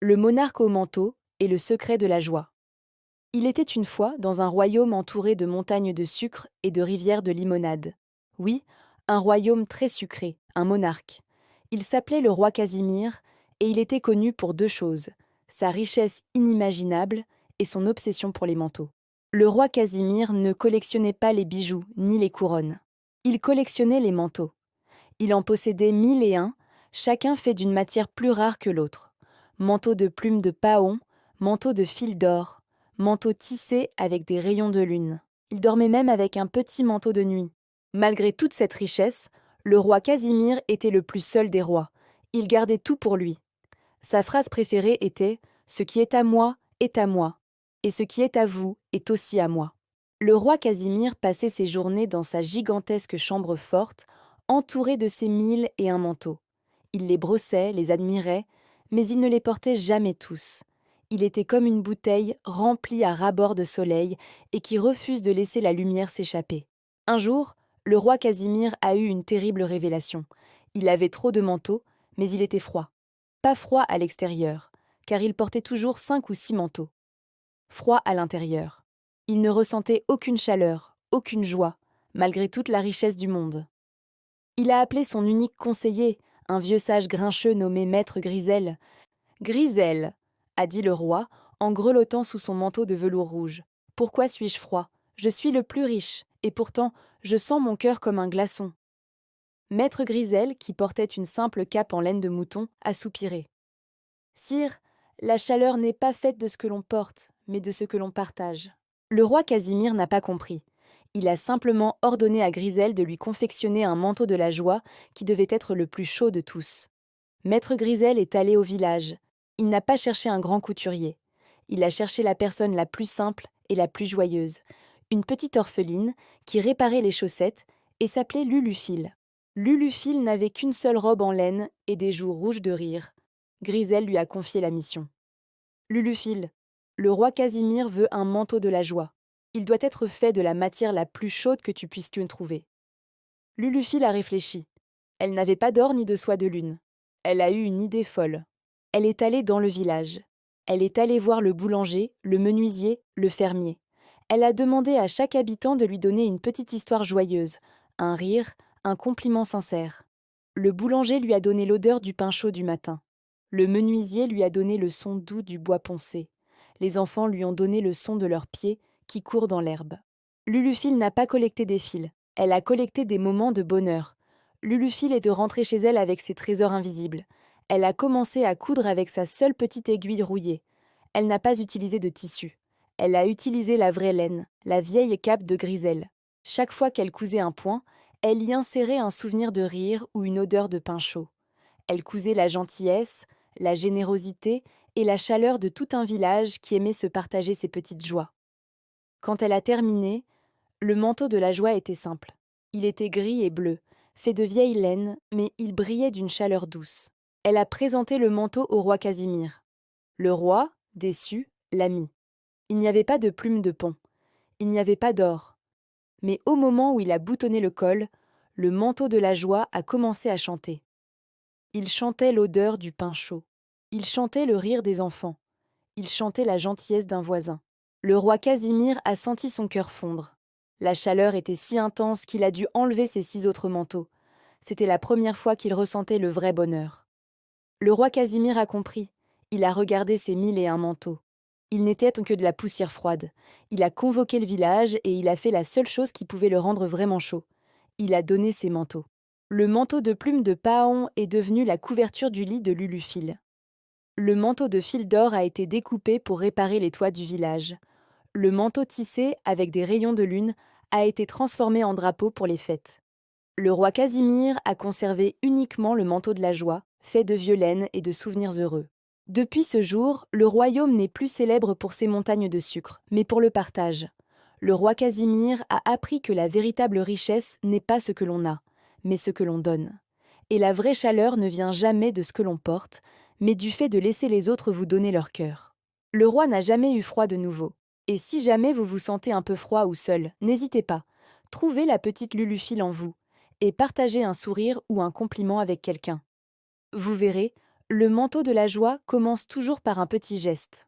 Le monarque au manteau et le secret de la joie. Il était une fois dans un royaume entouré de montagnes de sucre et de rivières de limonade. Oui, un royaume très sucré, un monarque. Il s'appelait le roi Casimir et il était connu pour deux choses, sa richesse inimaginable et son obsession pour les manteaux. Le roi Casimir ne collectionnait pas les bijoux ni les couronnes. Il collectionnait les manteaux. Il en possédait 1001, chacun fait d'une matière plus rare que l'autre. Manteau de plumes de paon, manteau de fil d'or, manteau tissé avec des rayons de lune. Il dormait même avec un petit manteau de nuit. Malgré toute cette richesse, le roi Casimir était le plus seul des rois. Il gardait tout pour lui. Sa phrase préférée était « Ce qui est à moi est à moi, et ce qui est à vous est aussi à moi ». Le roi Casimir passait ses journées dans sa gigantesque chambre forte, entouré de ses 1001 manteaux. Il les brossait, les admirait, mais il ne les portait jamais tous. Il était comme une bouteille remplie à ras-bord de soleil et qui refuse de laisser la lumière s'échapper. Un jour, le roi Casimir a eu une terrible révélation. Il avait trop de manteaux, mais il était froid. Pas froid à l'extérieur, car il portait toujours 5 ou 6 manteaux. Froid à l'intérieur. Il ne ressentait aucune chaleur, aucune joie, malgré toute la richesse du monde. Il a appelé son unique conseiller, un vieux sage grincheux nommé Maître Grisel. « Grisel, a dit le roi, en grelottant sous son manteau de velours rouge. Pourquoi suis-je froid? Je suis le plus riche, et pourtant, je sens mon cœur comme un glaçon. Maître Grisel, qui portait une simple cape en laine de mouton, a soupiré. Sire, la chaleur n'est pas faite de ce que l'on porte, mais de ce que l'on partage. Le roi Casimir n'a pas compris. Il a simplement ordonné à Grisel de lui confectionner un manteau de la joie qui devait être le plus chaud de tous. Maître Grisel est allé au village. Il n'a pas cherché un grand couturier. Il a cherché la personne la plus simple et la plus joyeuse, une petite orpheline qui réparait les chaussettes et s'appelait Luluphile. Luluphile n'avait qu'une seule robe en laine et des joues rouges de rire. Grisel lui a confié la mission. Luluphile, le roi Casimir veut un manteau de la joie. Il doit être fait de la matière la plus chaude que tu puisses trouver. Luluphile a réfléchi. Elle n'avait pas d'or ni de soie de lune. Elle a eu une idée folle. Elle est allée dans le village. Elle est allée voir le boulanger, le menuisier, le fermier. Elle a demandé à chaque habitant de lui donner une petite histoire joyeuse, un rire, un compliment sincère. Le boulanger lui a donné l'odeur du pain chaud du matin. Le menuisier lui a donné le son doux du bois poncé. Les enfants lui ont donné le son de leurs pieds qui courent dans l'herbe. Luluphile n'a pas collecté des fils. Elle a collecté des moments de bonheur. Luluphile est de rentrer chez elle avec ses trésors invisibles. Elle a commencé à coudre avec sa seule petite aiguille rouillée. Elle n'a pas utilisé de tissu. Elle a utilisé la vraie laine, la vieille cape de Grisel. Chaque fois qu'elle cousait un point, elle y insérait un souvenir de rire ou une odeur de pain chaud. Elle cousait la gentillesse, la générosité et la chaleur de tout un village qui aimait se partager ses petites joies. Quand elle a terminé, le manteau de la joie était simple. Il était gris et bleu, fait de vieille laine, mais il brillait d'une chaleur douce. Elle a présenté le manteau au roi Casimir. Le roi, déçu, l'a mis. Il n'y avait pas de plumes de pont. Il n'y avait pas d'or. Mais au moment où il a boutonné le col, le manteau de la joie a commencé à chanter. Il chantait l'odeur du pain chaud. Il chantait le rire des enfants. Il chantait la gentillesse d'un voisin. Le roi Casimir a senti son cœur fondre. La chaleur était si intense qu'il a dû enlever ses 6 autres manteaux. C'était la première fois qu'il ressentait le vrai bonheur. Le roi Casimir a compris. Il a regardé ses 1001 manteaux. Il n'était que de la poussière froide. Il a convoqué le village et il a fait la seule chose qui pouvait le rendre vraiment chaud. Il a donné ses manteaux. Le manteau de plumes de paon est devenu la couverture du lit de Luluphile. Le manteau de fil d'or a été découpé pour réparer les toits du village. Le manteau tissé, avec des rayons de lune, a été transformé en drapeau pour les fêtes. Le roi Casimir a conservé uniquement le manteau de la joie, fait de vieux laine et de souvenirs heureux. Depuis ce jour, le royaume n'est plus célèbre pour ses montagnes de sucre, mais pour le partage. Le roi Casimir a appris que la véritable richesse n'est pas ce que l'on a, mais ce que l'on donne. Et la vraie chaleur ne vient jamais de ce que l'on porte, mais du fait de laisser les autres vous donner leur cœur. Le roi n'a jamais eu froid de nouveau. Et si jamais vous vous sentez un peu froid ou seul, n'hésitez pas. Trouvez la petite Luluphile en vous et partagez un sourire ou un compliment avec quelqu'un. Vous verrez, Le manteau de la joie commence toujours par un petit geste.